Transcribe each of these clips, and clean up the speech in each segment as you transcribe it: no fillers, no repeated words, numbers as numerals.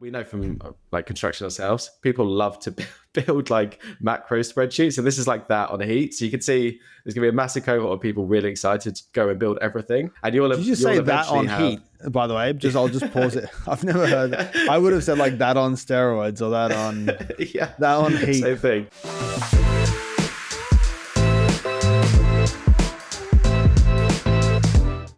We know from like construction ourselves, people love to build like macro spreadsheets. And this is like that on heat. So you can see there's going to be a massive cohort of people really excited to go and build everything. And Did you just say that on heat, by the way? I'll just pause it. I've never heard that. I would have said like that on steroids or that on, that on heat. Same thing.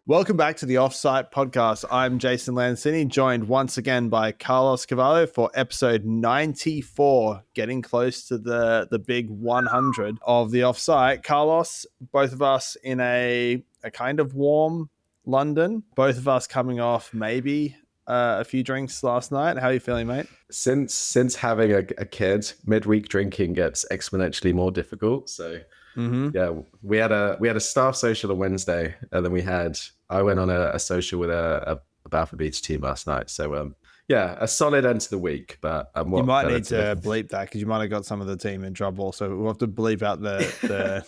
Welcome back to the Offsite Podcast. I'm Jason Lancini, joined once again by Carlos Cavallo for episode 94, getting close to the big 100 of the Offsite. Carlos, both of us in a kind of warm London, both of us coming off maybe a few drinks last night. How are you feeling, mate? Since having a kid, midweek drinking gets exponentially more difficult. So yeah, we had a staff social on Wednesday, and then I went on a social with a Balfour Beach team last night. So yeah, a solid end to the week. But you might need to bleep that because you might have got some of the team in trouble. So we'll have to bleep out the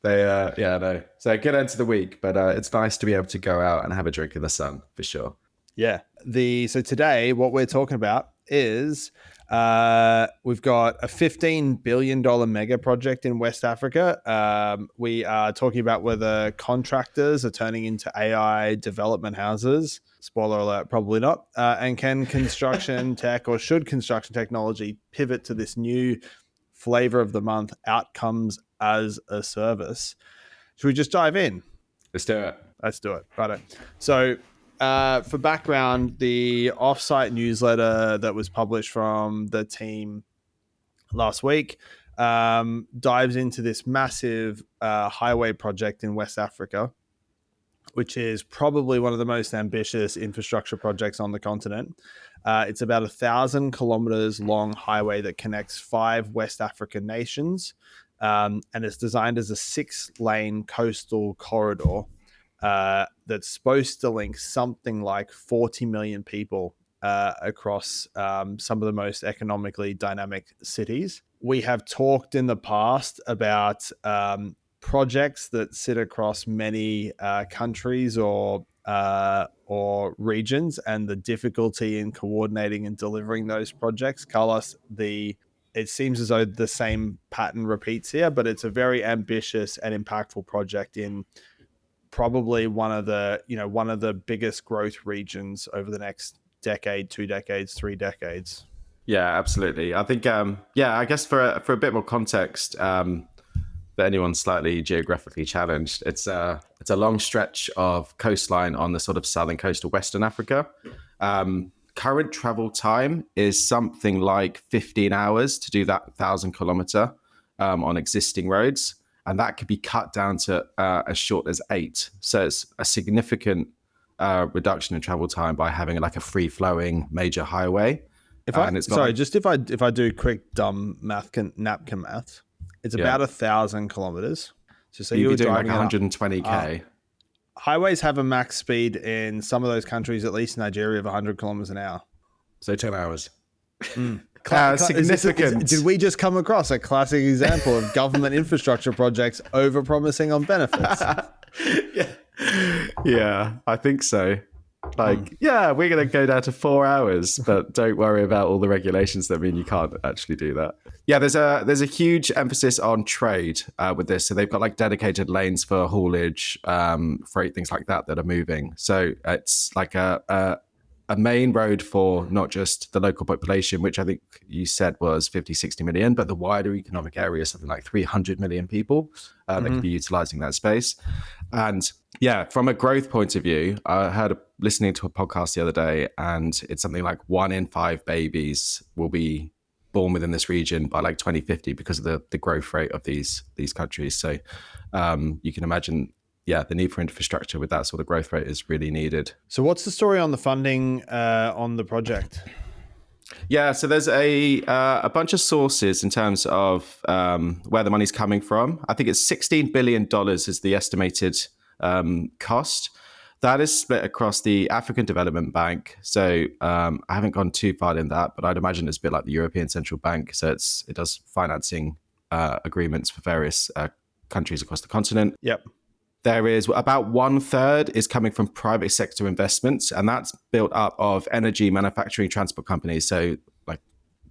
no. So good end to the week, but it's nice to be able to go out and have a drink in the sun for sure. Yeah. So today, what we're talking about is we've got a $15 billion mega project in West Africa. We are talking about whether contractors are turning into AI development houses. Spoiler alert, probably not. And can construction tech, or should construction technology pivot to this new flavor of the month, outcomes as a service? Should we just dive in? Let's do it. Right. So for background, the Offsite newsletter that was published from the team last week dives into this massive highway project in West Africa, which is probably one of the most ambitious infrastructure projects on the continent. It's about 1,000 kilometers long highway that connects 5 West African nations, and it's designed as a 6-lane coastal corridor that's supposed to link something like 40 million people across some of the most economically dynamic cities. We have talked in the past about projects that sit across many countries or regions, and the difficulty in coordinating and delivering those projects. Carlos, it seems as though the same pattern repeats here, but it's a very ambitious and impactful project in probably one of the biggest growth regions over the next decade, 2 decades, 3 decades. Yeah, absolutely. I think, I guess for a bit more context, for anyone slightly geographically challenged, it's a long stretch of coastline on the sort of southern coast of Western Africa. Current travel time is something like 15 hours to do that 1,000 kilometer on existing roads. And that could be cut down to as short as 8. So it's a significant reduction in travel time by having like a free-flowing major highway. If I do quick dumb napkin math, it's about 1,000 kilometers. So say you'd be doing like 120k. Highways have a max speed in some of those countries, at least Nigeria, of 100 kilometers an hour. So 10 hours. Significant. Did we just come across a classic example of government infrastructure projects over-promising on benefits? Yeah, I think so. We're going to go down to 4 hours, but don't worry about all the regulations that mean you can't actually do that. Yeah, there's a huge emphasis on trade with this. So they've got like dedicated lanes for haulage, freight, things like that are moving. So it's like a main road for not just the local population, which I think you said was 50, 60 million, but the wider economic area, something like 300 million people that could be utilizing that space. And yeah, from a growth point of view, I heard listening to a podcast the other day, and it's something like 1 in 5 babies will be born within this region by like 2050 because of the growth rate of these countries. So you can imagine, the need for infrastructure with that sort of growth rate is really needed. So what's the story on the funding on the project? Yeah, so there's a bunch of sources in terms of where the money's coming from. I think it's $16 billion is the estimated cost. That is split across the African Development Bank. So I haven't gone too far in that, but I'd imagine it's a bit like the European Central Bank. So it does financing agreements for various countries across the continent. Yep. There is about 1/3 is coming from private sector investments, and that's built up of energy, manufacturing, transport companies. So like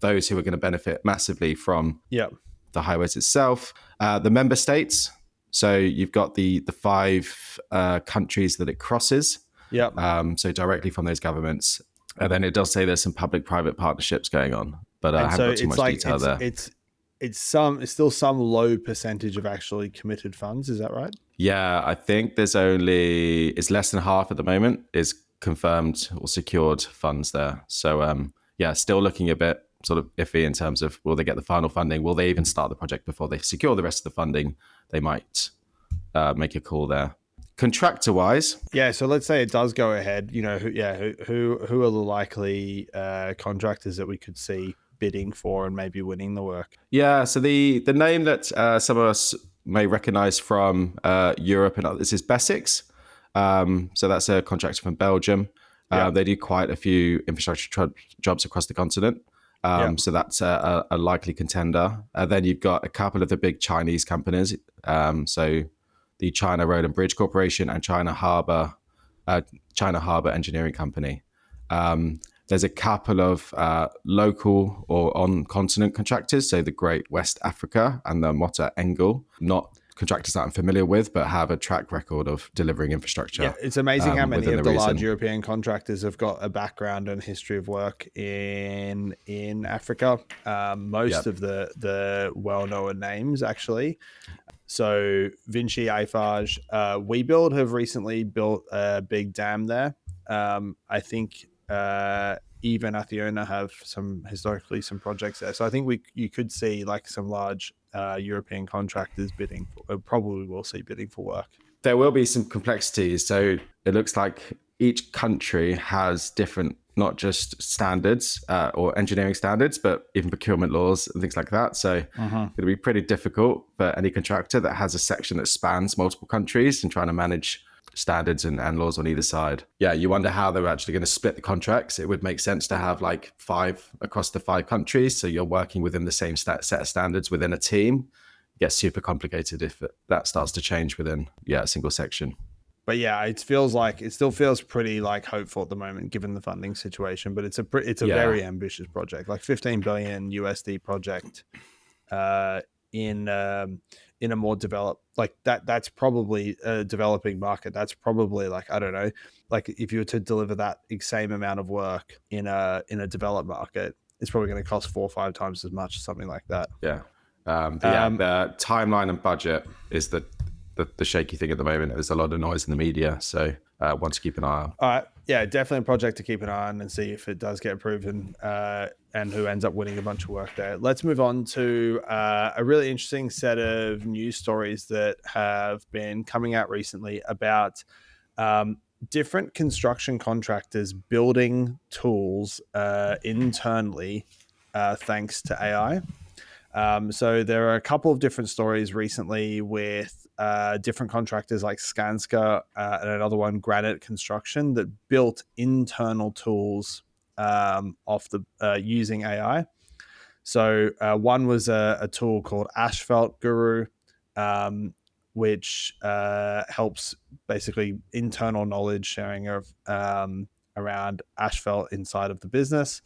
those who are going to benefit massively from the highways itself. The member states. So you've got the 5 countries that it crosses. So directly from those governments. And then it does say there's some public-private partnerships going on, but I haven't got too much detail there. It's still some low percentage of actually committed funds. Is that right? Yeah, I think it's less than half at the moment is confirmed or secured funds there. So still looking a bit sort of iffy in terms of will they get the final funding? Will they even start the project before they secure the rest of the funding? They might make a call there. Contractor wise, so let's say it does go ahead. Who are the likely contractors that we could see bidding for and maybe winning the work? Yeah, so the name that some of us may recognize from Europe and others is Besix. So that's a contractor from Belgium. They do quite a few infrastructure jobs across the continent. So that's a likely contender. Then you've got a couple of the big Chinese companies. So the China Road and Bridge Corporation and China Harbour Engineering Company. There's a couple of local or on-continent contractors, so the Great West Africa and the Mota Engel, not contractors that I'm familiar with, but have a track record of delivering infrastructure. Yeah, it's amazing how many of the region. large European contractors have got a background and history of work in Africa. Most of the well-known names, actually. So Vinci, Eiffage, WeBuild have recently built a big dam there. I think even Athiona have historically some projects there. So I think you could see like some large European contractors probably will see bidding for work. There will be some complexities. So it looks like each country has different, not just standards or engineering standards, but even procurement laws and things like that. So it'll be pretty difficult for any contractor that has a section that spans multiple countries and trying to manage standards and laws on either side. Yeah, you wonder how they're actually going to split the contracts. It would make sense to have like 5 across the 5 countries. So you're working within the same set of standards within a team. It gets super complicated if that starts to change within a single section. But yeah, it still feels pretty like hopeful at the moment, given the funding situation. But it's a very ambitious project, like $15 billion USD project in a more developed like that. That's probably a developing market. That's probably like, I don't know, like if you were to deliver that same amount of work in a developed market, it's probably going to cost 4 or 5 times as much, something like that. Yeah. The timeline and budget is the shaky thing at the moment. There's a lot of noise in the media, so one to keep an eye on. All right, yeah, definitely a project to keep an eye on and see if it does get approved and who ends up winning a bunch of work there. Let's move on to a really interesting set of news stories that have been coming out recently about different construction contractors building tools internally thanks to AI. So there are a couple of different stories recently with different contractors like Skanska and another one, Granite Construction, that built internal tools using AI. So one was a tool called Asphalt Guru, which helps basically internal knowledge sharing of around asphalt inside of the business.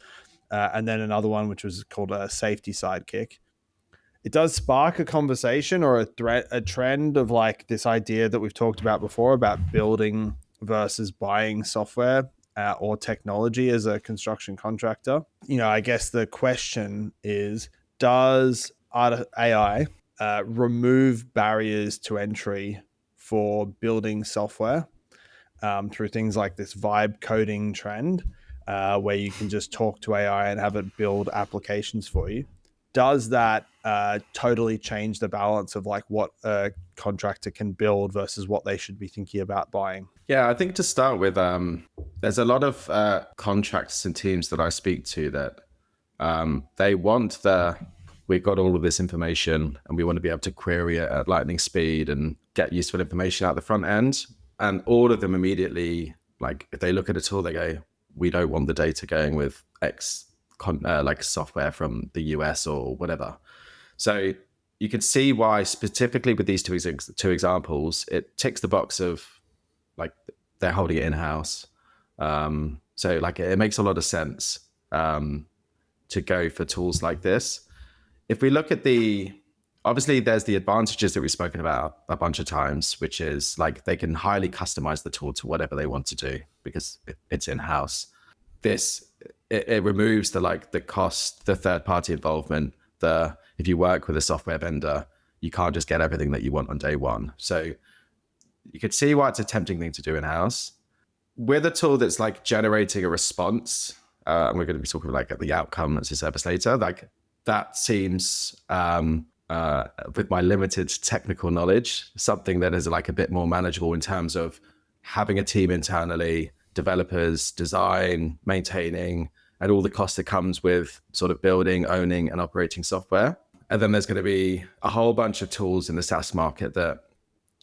And then another one, which was called a safety sidekick. It does spark a conversation or a trend of like this idea that we've talked about before about building versus buying software or technology as a construction contractor. I guess the question is, does AI remove barriers to entry for building software through things like this vibe coding trend where you can just talk to AI and have it build applications for you? Does that totally change the balance of like what a contractor can build versus what they should be thinking about buying? Yeah, I think to start with, there's a lot of contractors and teams that I speak to that they want we've got all of this information and we want to be able to query it at lightning speed and get useful information out the front end. And all of them immediately, like if they look at a tool, they go, we don't want the data going with X like software from the US or whatever. So you can see why specifically with these two examples, it ticks the box of like they're holding it in-house. So like it makes a lot of sense to go for tools like this. If we look at obviously there's the advantages that we've spoken about a bunch of times, which is like they can highly customize the tool to whatever they want to do because it's in-house. It removes the cost, the third-party involvement. If you work with a software vendor, you can't just get everything that you want on day one. So you could see why it's a tempting thing to do in-house. With a tool that's like generating a response, and we're going to be talking like the outcome as a service later, like that seems, with my limited technical knowledge, something that is like a bit more manageable in terms of having a team internally, developers, design, maintaining, and all the cost that comes with sort of building, owning, and operating software. And then there's going to be a whole bunch of tools in the SaaS market that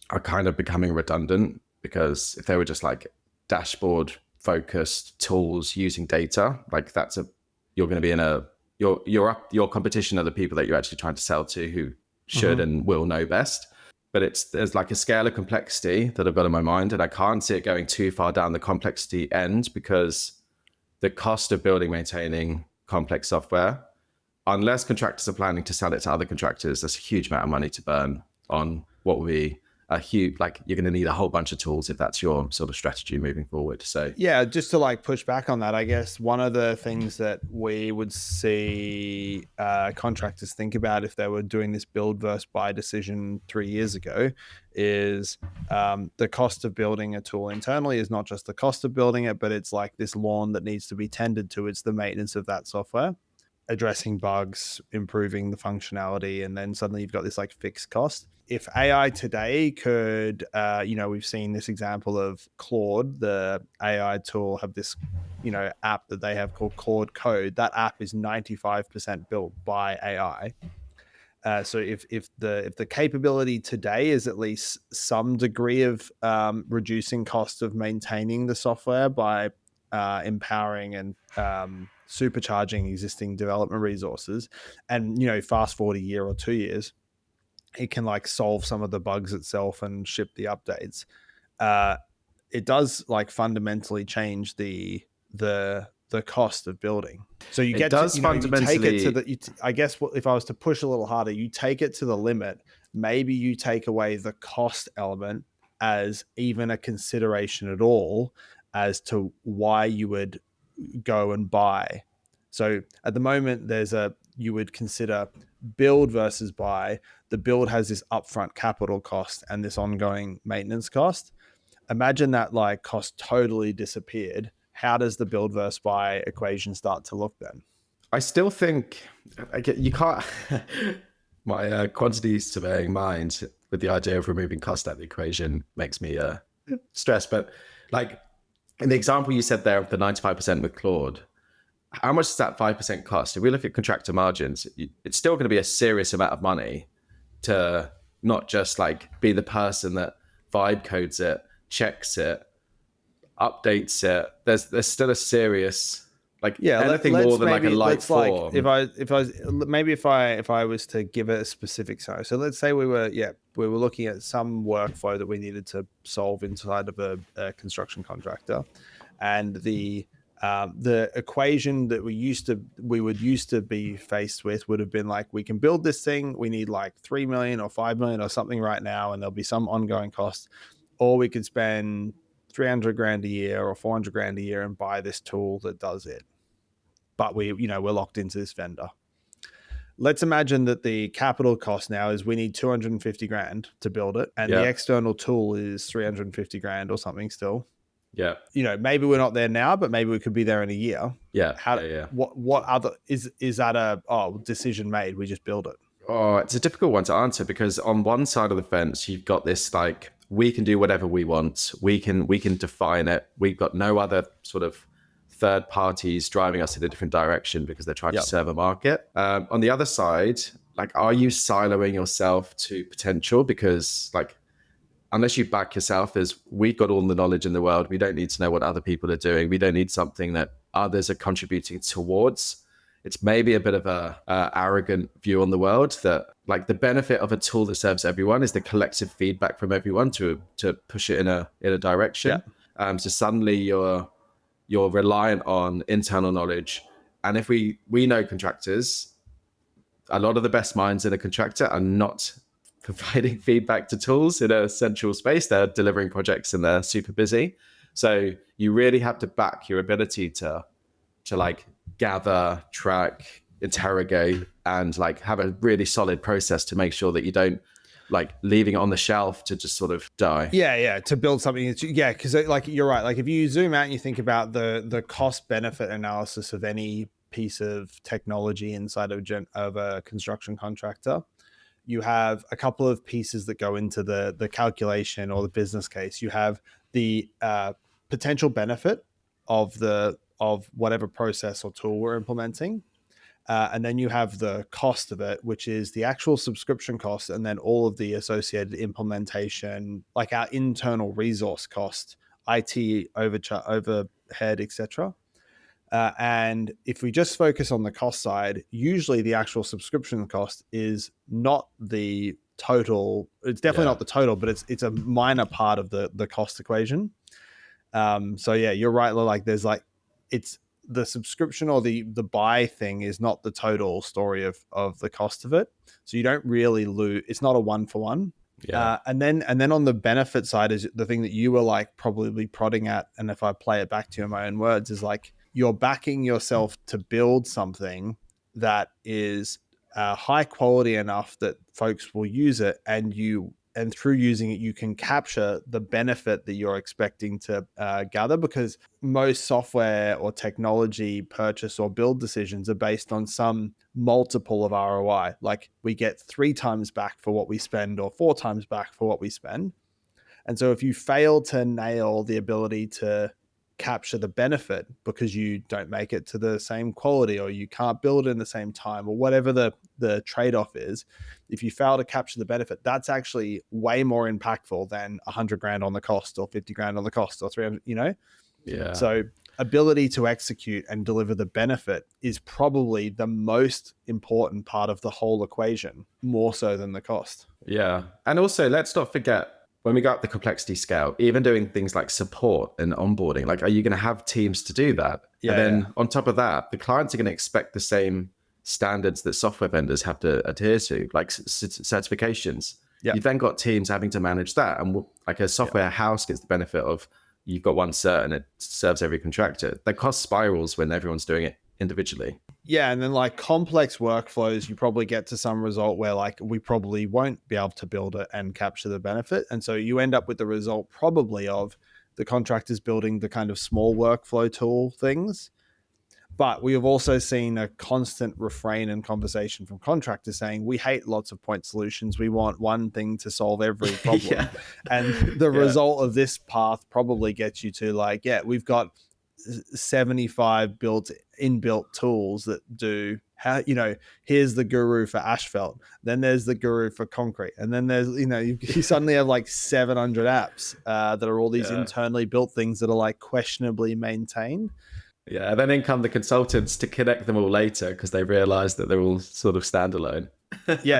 are kind of becoming redundant, because if they were just like dashboard focused tools using data, like you're going to be in your competition are the people that you're actually trying to sell to, who should and will know best. But there's like a scale of complexity that I've got in my mind, and I can't see it going too far down the complexity end, because the cost of building, maintaining complex software, unless contractors are planning to sell it to other contractors, there's a huge amount of money to burn on what will be a huge, like you're going to need a whole bunch of tools if that's your sort of strategy moving forward. So yeah, just to like push back on that, I guess one of the things that we would see contractors think about if they were doing this build versus buy decision 3 years ago is the cost of building a tool internally is not just the cost of building it, but it's like this lawn that needs to be tended to. It's the maintenance of that software, addressing bugs, improving the functionality, and then suddenly you've got this like fixed cost. If AI today could, we've seen this example of Claude, the AI tool, have this, app that they have called Claude Code. That app is 95% built by AI. So if the capability today is at least some degree of reducing cost of maintaining the software by empowering and supercharging existing development resources, and fast forward a year or 2 years, it can like solve some of the bugs itself and ship the updates. It does like fundamentally change the cost of building. So you get fundamentally, you take it to the. I guess if I was to push a little harder, you take it to the limit. Maybe you take away the cost element as even a consideration at all as to why you would go and buy. So at the moment, you would consider build versus buy. The build has this upfront capital cost and this ongoing maintenance cost. Imagine that like cost totally disappeared. How does the build versus buy equation start to look then? I still think you can't. My quantity surveying mind with the idea of removing cost out of the equation makes me stressed. But like in the example you said there of the 95% with Claude, how much does that 5% cost? If we look at contractor margins, it's still going to be a serious amount of money to not just like be the person that vibe codes it, checks it, updates it. There's still a serious anything more than like a light form. If I was to give it a specific size, so let's say we were looking at some workflow that we needed to solve inside of a construction contractor, and the equation that we would used to be faced with would have been like, we can build this thing, we need like 3 million or 5 million or something right now, and there'll be some ongoing cost, or we could spend 300 grand a year or 400 grand a year and buy this tool that does it, but we're locked into this vendor. Let's imagine that the capital cost now is we need 250 grand to build it, and the external tool is 350 grand or something still. Yeah. Maybe we're not there now, but maybe we could be there in a year. Yeah. What other is that decision made? We just build it. Oh, it's a difficult one to answer, because on one side of the fence, you've got this like, we can do whatever we want. We can define it. We've got no other sort of third parties driving us in a different direction because they're trying to serve a market. On the other side, like, are you siloing yourself to potential? Because like, unless you back yourself as, we've got all the knowledge in the world, we don't need to know what other people are doing. We don't need something that others are contributing towards. It's maybe a bit of a arrogant view on the world that like the benefit of a tool that serves everyone is the collective feedback from everyone to push it in a direction. So suddenly you're reliant on internal knowledge. And if we know contractors, a lot of the best minds in a contractor are not providing feedback to tools in a central space. They're delivering projects and they're super busy. So you really have to back your ability to like gather, track, interrogate, and like have a really solid process to make sure that you don't like leaving it on the shelf to just sort of die. Yeah, to build something. Yeah, because like you're right. Like if you zoom out and you think about the cost benefit analysis of any piece of technology inside of a construction contractor, you have a couple of pieces that go into the calculation or the business case. You have the potential benefit of whatever process or tool we're implementing. And then you have the cost of it, which is the actual subscription cost, and then all of the associated implementation, like our internal resource cost, IT overhead, etc. And if we just focus on the cost side, usually the actual subscription cost is not the total. It's definitely not the total, but it's a minor part of the cost equation. So yeah, you're right. Like there's like, it's the subscription or the buy thing is not the total story of the cost of it. So you don't really lose. It's not a 1-for-1. And then on the benefit side is the thing that you were like probably prodding at. And if I play it back to you in my own words, is like you're backing yourself to build something that is high quality enough that folks will use it, and through using it, you can capture the benefit that you're expecting to gather, because most software or technology purchase or build decisions are based on some multiple of ROI. Like we get 3 times back for what we spend or 4 times back for what we spend. And so if you fail to nail the ability to capture the benefit because you don't make it to the same quality or you can't build it in the same time or whatever the trade-off is, if you fail to capture the benefit, that's actually way more impactful than 100 grand on the cost or 50 grand on the cost or 300, So ability to execute and deliver the benefit is probably the most important part of the whole equation, more so than the cost. Yeah. And also let's not forget, when we go up the complexity scale, even doing things like support and onboarding, like, are you going to have teams to do that? And then on top of that, the clients are going to expect the same standards that software vendors have to adhere to, like certifications. You've then got teams having to manage that. And like a software house gets the benefit of, you've got one cert and it serves every contractor. The cost spirals when everyone's doing it individually. Yeah, and then like complex workflows, you probably get to some result where like we probably won't be able to build it and capture the benefit. And so you end up with the result probably of the contractors building the kind of small workflow tool things. But we have also seen a constant refrain and conversation from contractors saying, we hate lots of point solutions. We want one thing to solve every problem. And the result of this path probably gets you to like, we've got 75 inbuilt tools that do how, here's the guru for asphalt, then there's the guru for concrete, and then there's you suddenly have like 700 apps that are all these internally built things that are like questionably maintained. And then in come the consultants to connect them all later because they realize that they're all sort of standalone.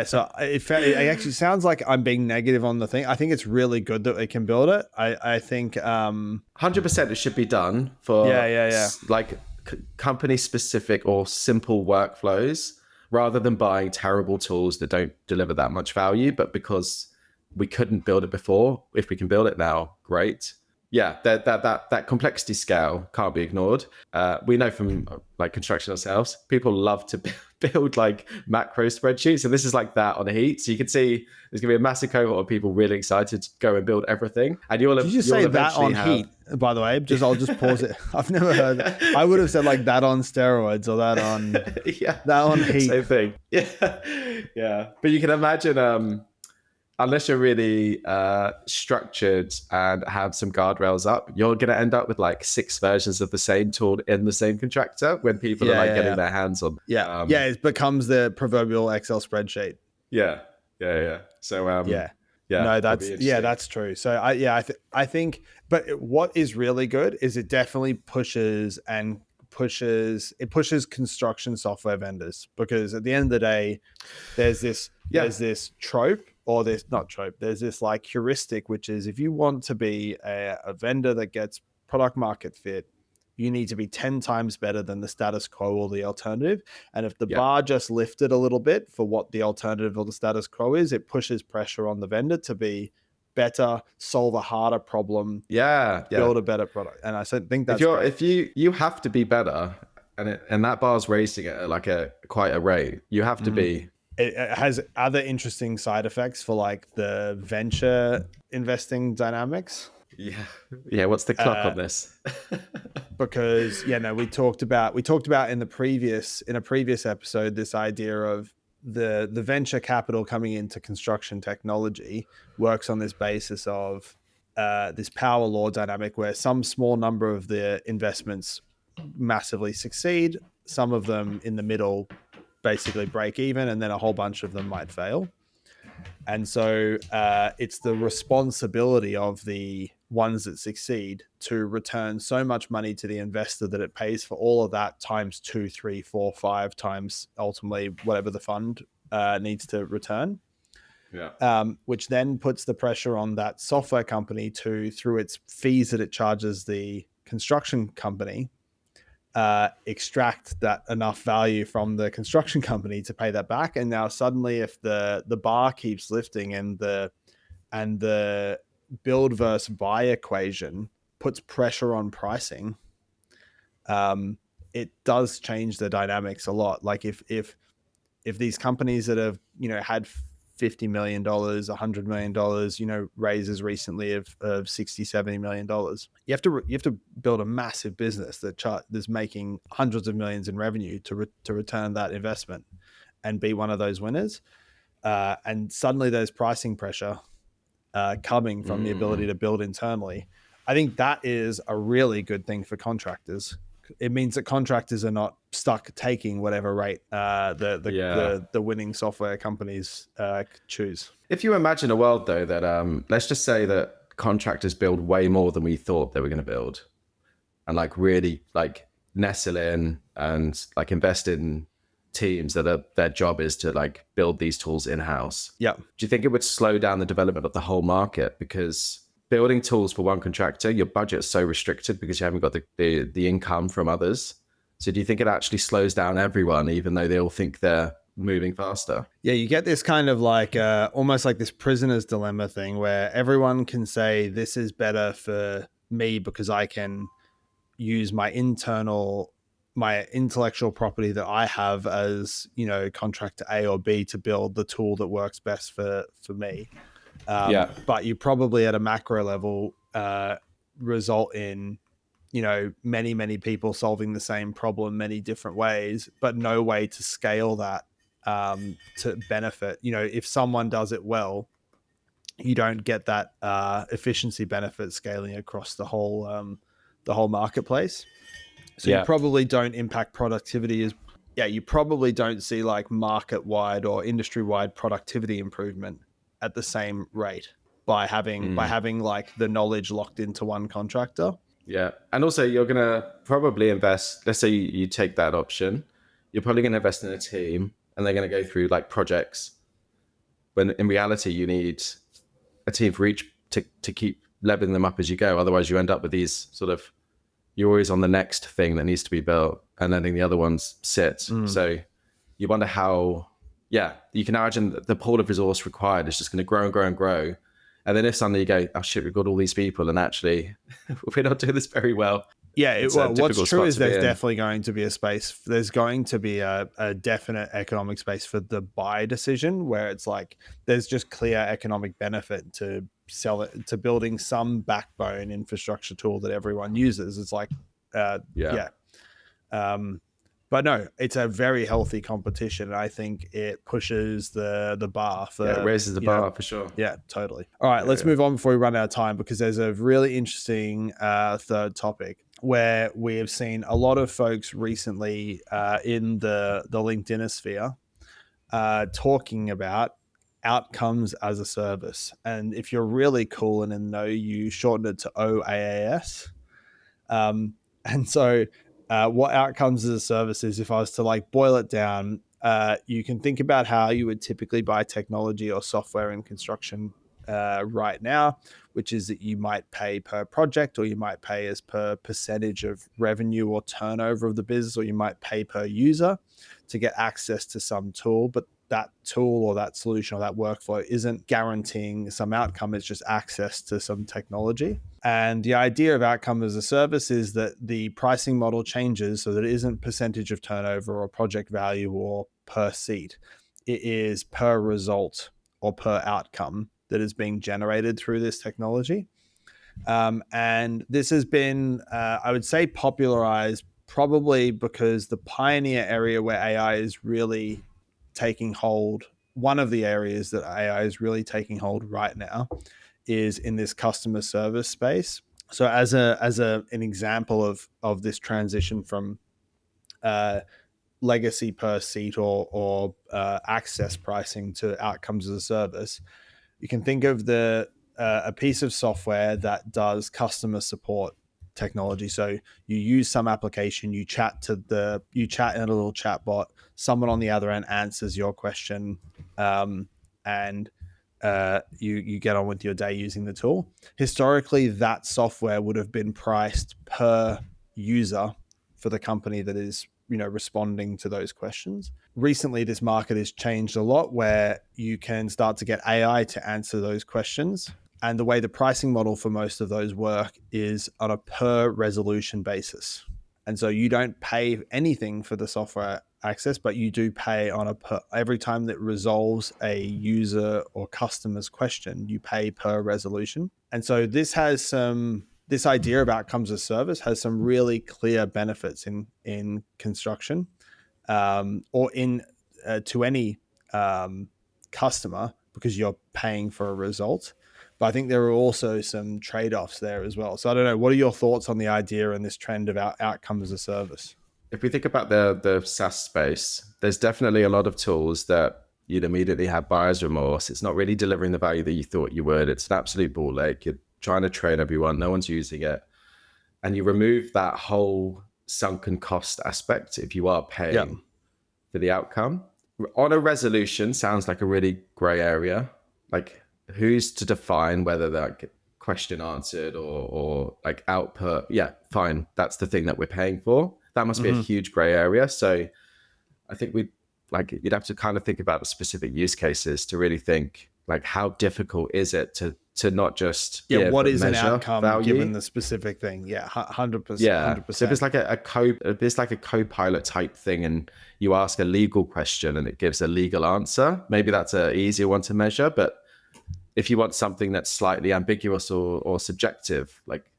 So it actually sounds like I'm being negative on the thing. I think it's really good that they can build it. I think 100% it should be done for like company specific or simple workflows, rather than buying terrible tools that don't deliver that much value. But because we couldn't build it before, if we can build it now, great. That complexity scale can't be ignored. We know from like construction ourselves, people love to build like macro spreadsheets, and this is like that on a heat. So you can see there's gonna be a massive cohort of people really excited to go and build everything. And did you just say that on heat? By the way, I'll just pause it. I've never heard that. I would have said like that on steroids or that on that on heat. Same thing. But you can imagine. Unless you're really structured and have some guardrails up, you're going to end up with like 6 versions of the same tool in the same contractor when people are getting their hands on. It becomes the proverbial Excel spreadsheet. So no, that's true. So I think, but what is really good is it definitely pushes and pushes construction software vendors, because at the end of the day, there's this trope, or there's not trope, there's this like heuristic, which is if you want to be a vendor that gets product market fit, you need to be 10 times better than the status quo or the alternative. And if the bar just lifted a little bit for what the alternative or the status quo is, it pushes pressure on the vendor to be better, solve a harder problem, build a better product. And I think that's if you have to be better, and that bar's racing at like quite a rate, you have to be. It has other interesting side effects for like the venture investing dynamics. Yeah. What's the clock on this? Because we talked about in a previous episode this idea of the venture capital coming into construction technology works on this basis of this power law dynamic, where some small number of the investments massively succeed, some of them in the middle basically break even, and then a whole bunch of them might fail. And so it's the responsibility of the ones that succeed to return so much money to the investor that it pays for all of that times 2, 3, 4, 5 times ultimately whatever the fund needs to return. Which then puts the pressure on that software company to, through its fees that it charges the construction company, extract that enough value from the construction company to pay that back. And now suddenly, if the bar keeps lifting and the build versus buy equation puts pressure on pricing, it does change the dynamics a lot. Like if these companies that have had $50 million, $100 million, raises recently of $60, $70 million. You have to build a massive business that's making hundreds of millions in revenue to return that investment and be one of those winners. And suddenly there's pricing pressure coming from the ability to build internally. I think that is a really good thing for contractors. It means that contractors are not stuck taking whatever rate the winning software companies choose. If you imagine a world though that let's just say that contractors build way more than we thought they were going to build, and like really like nestle in and like invest in teams that their job is to like build these tools in-house. Do you think it would slow down the development of the whole market? Because building tools for one contractor, your budget is so restricted because you haven't got the income from others. So do you think it actually slows down everyone, even though they all think they're moving faster? Yeah, you get this kind of like almost like this prisoner's dilemma thing where everyone can say this is better for me because I can use my intellectual property that I have as, contractor A or B to build the tool that works best for me. But you probably at a macro level result in, many, many people solving the same problem many different ways, but no way to scale that to benefit. If someone does it well, you don't get that efficiency benefit scaling across the whole marketplace. So you probably don't impact productivity you probably don't see like market-wide or industry-wide productivity improvement at the same rate by having like the knowledge locked into one contractor. Yeah. And also you're going to probably invest, let's say you take that option, you're probably going to invest in a team and they're going to go through like projects when in reality you need a team for each to keep leveling them up as you go. Otherwise you end up with these sort of, you're always on the next thing that needs to be built and letting the other ones sit. So you wonder how, you can imagine the pool of resource required is just going to grow and grow and grow. And then if suddenly you go, oh shit, we've got all these people and actually we're not doing this very well. Yeah, what's true is there's definitely going to be a space. There's going to be a definite economic space for the buy decision where it's like there's just clear economic benefit to sell it, to building some backbone infrastructure tool that everyone uses. It's like, but no, it's a very healthy competition. And I think it pushes the bar for it raises the bar for sure. Yeah, totally. All right, let's move on before we run out of time because there's a really interesting third topic where we have seen a lot of folks recently in the LinkedIn sphere talking about outcomes as a service. And if you're really cool and in the know, you shorten it to OAAS. And so What outcomes as a service is, if I was to like boil it down, you can think about how you would typically buy technology or software in construction right now, which is that you might pay per project, or you might pay as per percentage of revenue or turnover of the business, or you might pay per user to get access to some tool. But that tool or that solution or that workflow isn't guaranteeing some outcome. It's just access to some technology. And the idea of outcome as a service is that the pricing model changes so that it isn't percentage of turnover or project value or per seat. It is per result or per outcome that is being generated through this technology. And this has been, I would say, popularized probably because the pioneer area where AI is really taking hold, one of the areas that AI is really taking hold right now is in this customer service space. So as an example of this transition from legacy per seat or access pricing to outcomes as a service, you can think of a piece of software that does customer support technology. So you use some application, you chat in a little chat bot, someone on the other end answers your question, and you get on with your day using the tool. Historically, that software would have been priced per user for the company that is responding to those questions. Recently, this market has changed a lot where you can start to get AI to answer those questions. And the way the pricing model for most of those work is on a per resolution basis. And so you don't pay anything for the software access, but you do pay on every time that resolves a user or customer's question, you pay per resolution. And so this idea of outcomes as service has some really clear benefits in construction, or to any customer, because you're paying for a result. But I think there are also some trade-offs there as well. So I don't know, what are your thoughts on the idea and this trend of outcome as a service? If we think about the SaaS space, there's definitely a lot of tools that you'd immediately have buyer's remorse. It's not really delivering the value that you thought you would. It's an absolute ball ache. You're trying to train everyone. No one's using it. And you remove that whole sunken cost aspect if you are paying for the outcome. On a resolution sounds like a really gray area. Like, who's to define whether that question answered or like output? Yeah, fine. That's the thing that we're paying for. That must be a huge gray area. So I think you'd have to kind of think about the specific use cases to really think, like, how difficult is it to not just what is an outcome value given the specific thing? 100%. Yeah. 100%. So if it's like a co-pilot type thing, and you ask a legal question and it gives a legal answer, maybe that's an easier one to measure. But if you want something that's slightly ambiguous or subjective, like,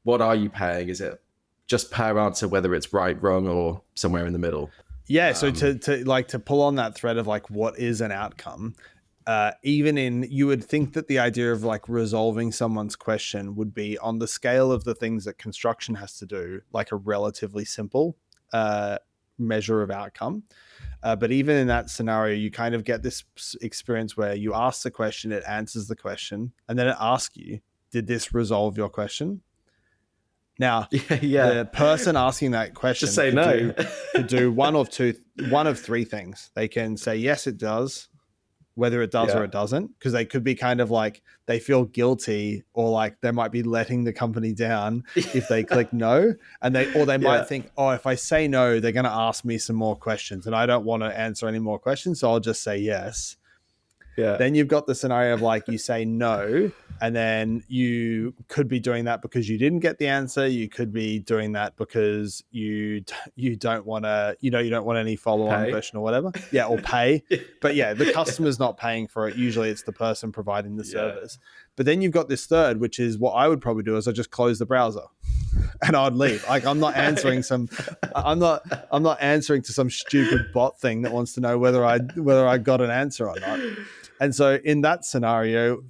what are you paying? Is it just per answer, whether it's right, wrong, or somewhere in the middle? Yeah. So to pull on that thread of like, what is an outcome? You would think that the idea of like resolving someone's question would be on the scale of the things that construction has to do, like a relatively simple measure of outcome. But even in that scenario, you kind of get this experience where you ask the question, it answers the question, and then it asks you, did this resolve your question? Now, the person asking that question just say no. could do one of three things. They can say, yes, it does, whether it does or it doesn't, because they could be kind of like, they feel guilty, or like they might be letting the company down if they click no. And they might think, oh, if I say no, they're going to ask me some more questions and I don't want to answer any more questions. So I'll just say yes. Yeah. Then you've got the scenario of like, you say no, and then you could be doing that because you didn't get the answer. You could be doing that because you don't want to, you don't want any follow-on question or whatever. Yeah, or pay. But yeah, the customer's not paying for it. Usually it's the person providing the service. But then you've got this third, which is what I would probably do is I just close the browser and I'd leave. Like, I'm not answering I'm not answering to some stupid bot thing that wants to know whether I got an answer or not. And so in that scenario,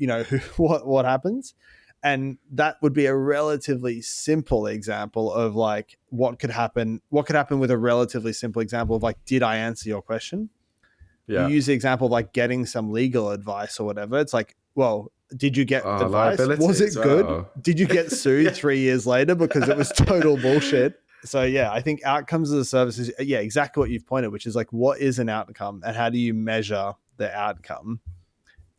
what happens? And that would be a relatively simple example of like what could happen with a relatively simple example of like, did I answer your question? Yeah. You use the example of like getting some legal advice or whatever. It's like, well, did you get advice? Was it good? Did you get sued 3 years later because it was total bullshit? So yeah, I think outcomes as a service is exactly what you've pointed, which is like, what is an outcome and how do you measure the outcome?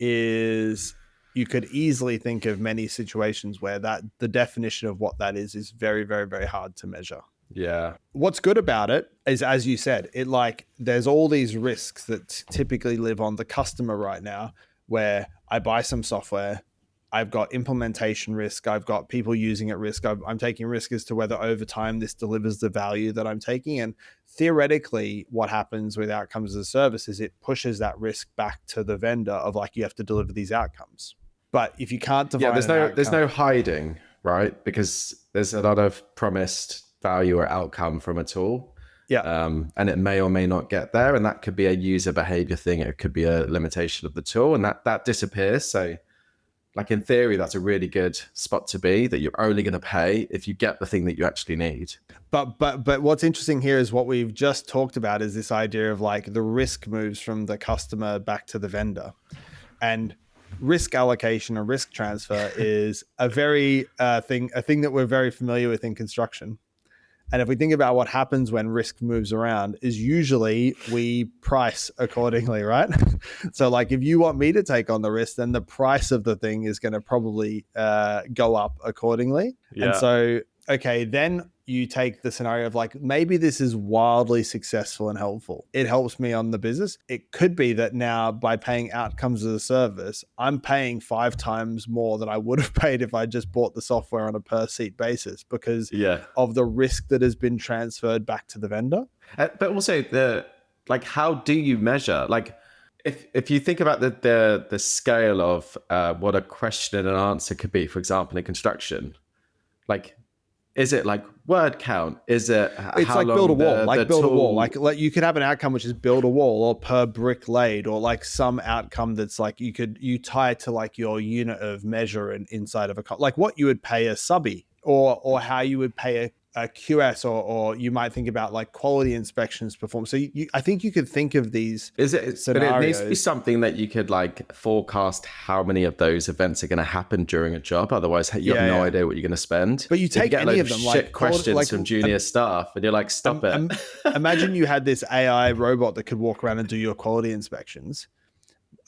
Is you could easily think of many situations where that the definition of what that is very, very, very hard to measure. Yeah. What's good about it is, as you said, it like there's all these risks that typically live on the customer right now, where I buy some software, I've got implementation risk, I've got people using it risk, I'm taking risk as to whether over time this delivers the value that I'm taking. And theoretically, what happens with outcomes as a service is it pushes that risk back to the vendor of like, you have to deliver these outcomes. But if you can't define there's no hiding, right? Because there's a lot of promised value or outcome from a tool. Yeah. And it may or may not get there. And that could be a user behavior thing. It could be a limitation of the tool, and that disappears. So like in theory, that's a really good spot to be, that you're only going to pay if you get the thing that you actually need. But what's interesting here is what we've just talked about is this idea of like the risk moves from the customer back to the vendor, and risk allocation or risk transfer is a very thing that we're very familiar with in construction. And if we think about what happens when risk moves around, is usually we price accordingly, right? So like if you want me to take on the risk, then the price of the thing is going to probably go up accordingly. Yeah. And so, okay, then you take the scenario of like, maybe this is wildly successful and helpful. It helps me on the business. It could be that now by paying outcomes as a service, I'm paying 5 times more than I would have paid if I just bought the software on a per seat basis because of the risk that has been transferred back to the vendor. But also how do you measure? Like if you think about the scale of what a question and an answer could be, for example, in construction, like, is it like word count? Is it it's how like long build a wall, tool... a wall. Like you could have an outcome which is build a wall or per brick laid, or like some outcome that's like you tie it to like your unit of measure and inside of like what you would pay a subby or how you would pay a QS or you might think about like quality inspections performed. So I think you could think of these scenarios. But it needs to be something that you could like forecast how many of those events are going to happen during a job. Otherwise, you have no idea what you're going to spend. But you take any of them, like questions from junior staff, and you're like, stop it. Imagine you had this AI robot that could walk around and do your quality inspections.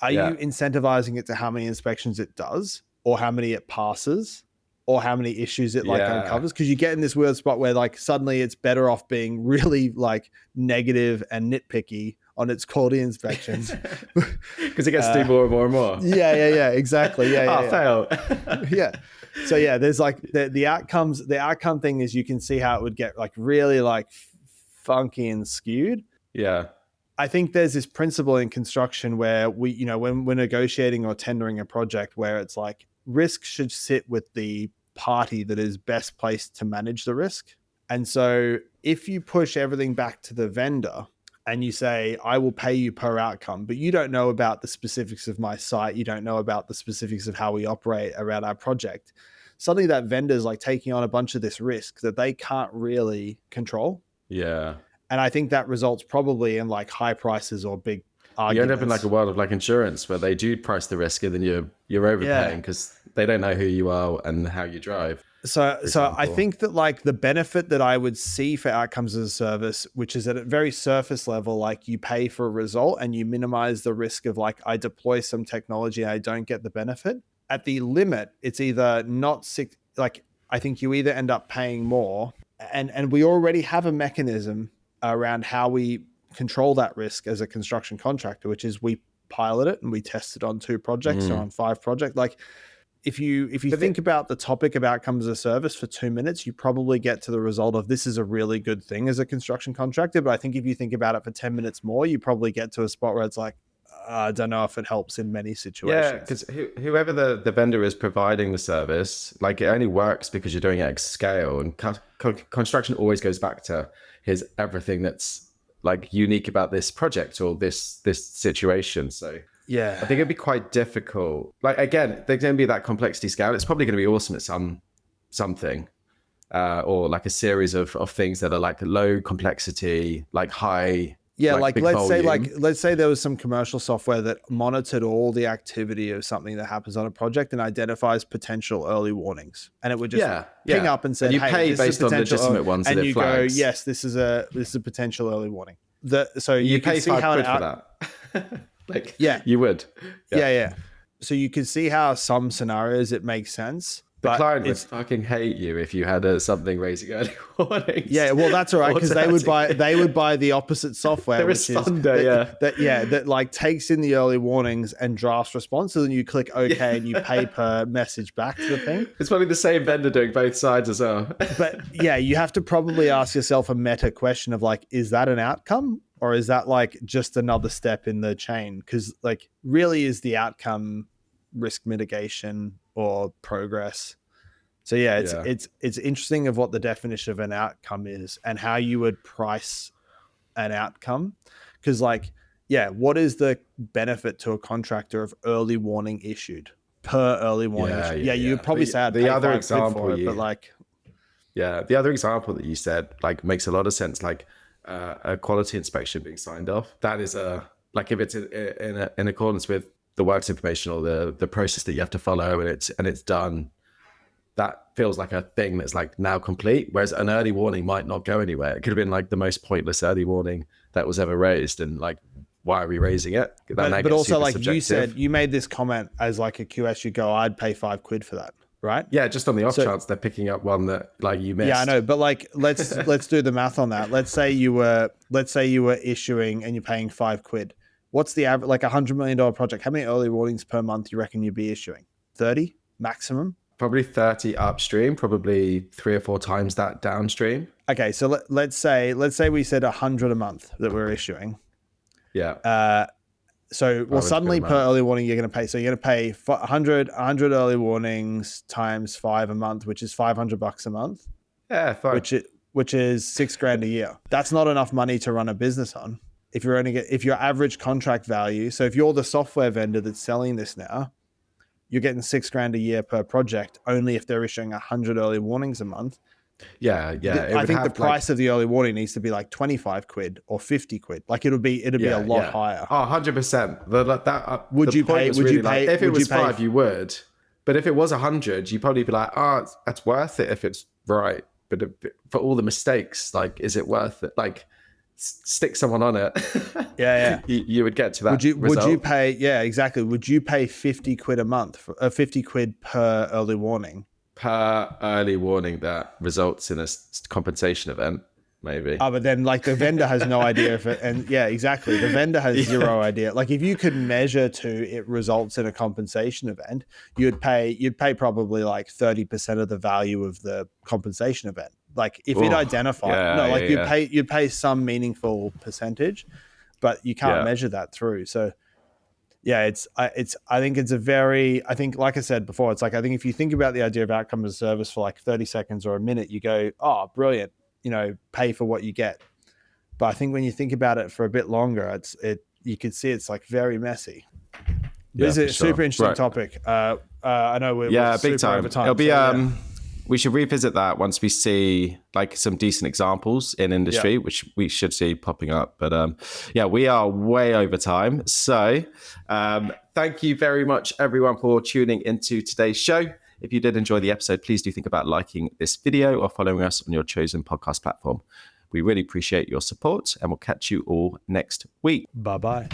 Are you incentivizing it to how many inspections it does, or how many it passes? Or how many issues it uncovers? Because you get in this weird spot where like suddenly it's better off being really like negative and nitpicky on its quality inspections because it gets to do more and more and more. Exactly. Fail. So there's like the outcomes. The outcome thing is you can see how it would get like really like funky and skewed. Yeah. I think there's this principle in construction where we, when we're negotiating or tendering a project, where it's like risk should sit with the party that is best placed to manage the risk. And so if you push everything back to the vendor and you say, I will pay you per outcome, but you don't know about the specifics of my site, you don't know about the specifics of how we operate around our project, suddenly that vendor's like taking on a bunch of this risk that they can't really control. Yeah. And I think that results probably in like high prices or big arguments. You end up in like a world of like insurance where they do price the risk and then you're overpaying because they don't know who you are and how you drive. So I think that like the benefit that I would see for outcomes as a service, which is at a very surface level, like you pay for a result and you minimize the risk of like, I deploy some technology and I don't get the benefit. At the limit, it's either I think you either end up paying more and we already have a mechanism around how we control that risk as a construction contractor, which is we pilot it and we test it on 2 projects or on 5 projects. Like if you think about the topic of outcomes as a service for 2 minutes, you probably get to the result of this is a really good thing as a construction contractor. But I think if you think about it for 10 minutes more, you probably get to a spot where it's like, I don't know if it helps in many situations. Yeah, because whoever the vendor is providing the service, like it only works because you're doing it at scale. And construction always goes back to here's everything that's like unique about this project or this situation. So yeah, I think it'd be quite difficult. Like again, there's going to be that complexity scale. It's probably going to be awesome at something, or like a series of things that are like low complexity, like high Yeah, like big let's say there was some commercial software that monitored all the activity of something that happens on a project and identifies potential early warnings, and it would just ping up and say, and you hey, pay this based is a on potential legitimate ones, and that you it flags. go, yes, this is a potential early warning. So you can pay see £5 how for that. Like, yeah, you would. Yeah. So you can see how some scenarios it makes sense. The client would fucking hate you if you had something raising early warnings. Yeah, well, that's all right, because they would buy the opposite software, the which responder, is that like takes in the early warnings and drafts responses, and you click OK and you pay per message back to the thing. It's probably the same vendor doing both sides as well. But yeah, you have to probably ask yourself a meta question of like, is that an outcome, or is that like just another step in the chain? Because like, really, is the outcome risk mitigation or progress? So yeah, it's interesting of what the definition of an outcome is and how you would price an outcome. Because like, what is the benefit to a contractor of early warning issued per early warning issued? You'd probably say I'd pay other example for it, but like, the other example that you said like makes a lot of sense. Like a quality inspection being signed off. That is like if it's in accordance with the works information or the process that you have to follow, and it's done. That feels like a thing that's like now complete, whereas an early warning might not go anywhere. It could have been like the most pointless early warning that was ever raised, and like, why are we raising it? But also, like subjective. You said, you made this comment as like a QS. You go, I'd pay £5 for that, right? Yeah, just on the off chance they're picking up one that like you missed. Yeah, I know, but like let's do the math on that. Let's say you were issuing and you're paying £5. What's the average? Like $100 million project? How many early warnings per month you reckon you'd be issuing? 30 maximum. Probably 30 upstream, probably 3 or 4 times that downstream. Okay, so let's say we said 100 a month that we're issuing. Yeah. So suddenly per early warning you're going to pay. So you're going to pay 100 early warnings times 5 a month, which is $500 a month. Yeah, fine. Which is $6,000 a year. That's not enough money to run a business on. If your average contract value. So if you're the software vendor that's selling this now, you're getting $6,000 a year per project, only if they're issuing 100 early warnings a month. Yeah. I think the price of the early warning needs to be like £25 or £50. Like it'd be a lot higher. Oh, 100%. Would you pay? If it was 5, you would. But if it was 100, you'd probably be like, that's worth it if it's right. But for all the mistakes, like, is it worth it? Like, stick someone on it. Yeah. You would get to that. Would you pay? Yeah, exactly. Would you pay £50 a month for £50 per early warning? Per early warning that results in a compensation event, maybe. But then like the vendor has no idea if it, and yeah, exactly. The vendor has zero idea. Like if you could measure it results in a compensation event, you'd pay probably like 30% of the value of the compensation event. Like if it identified, you'd pay some meaningful percentage, but you can't measure that through. So yeah, I think like I said before, it's like, I think if you think about the idea of outcome as a service for like 30 seconds or a minute, you go, oh, brilliant, pay for what you get. But I think when you think about it for a bit longer, you can see it's like very messy. This is a super interesting topic. I know we're big time. Over time. It'll be we should revisit that once we see like some decent examples in industry, which we should see popping up. But we are way over time. So thank you very much, everyone, for tuning into today's show. If you did enjoy the episode, please do think about liking this video or following us on your chosen podcast platform. We really appreciate your support, and we'll catch you all next week. Bye-bye.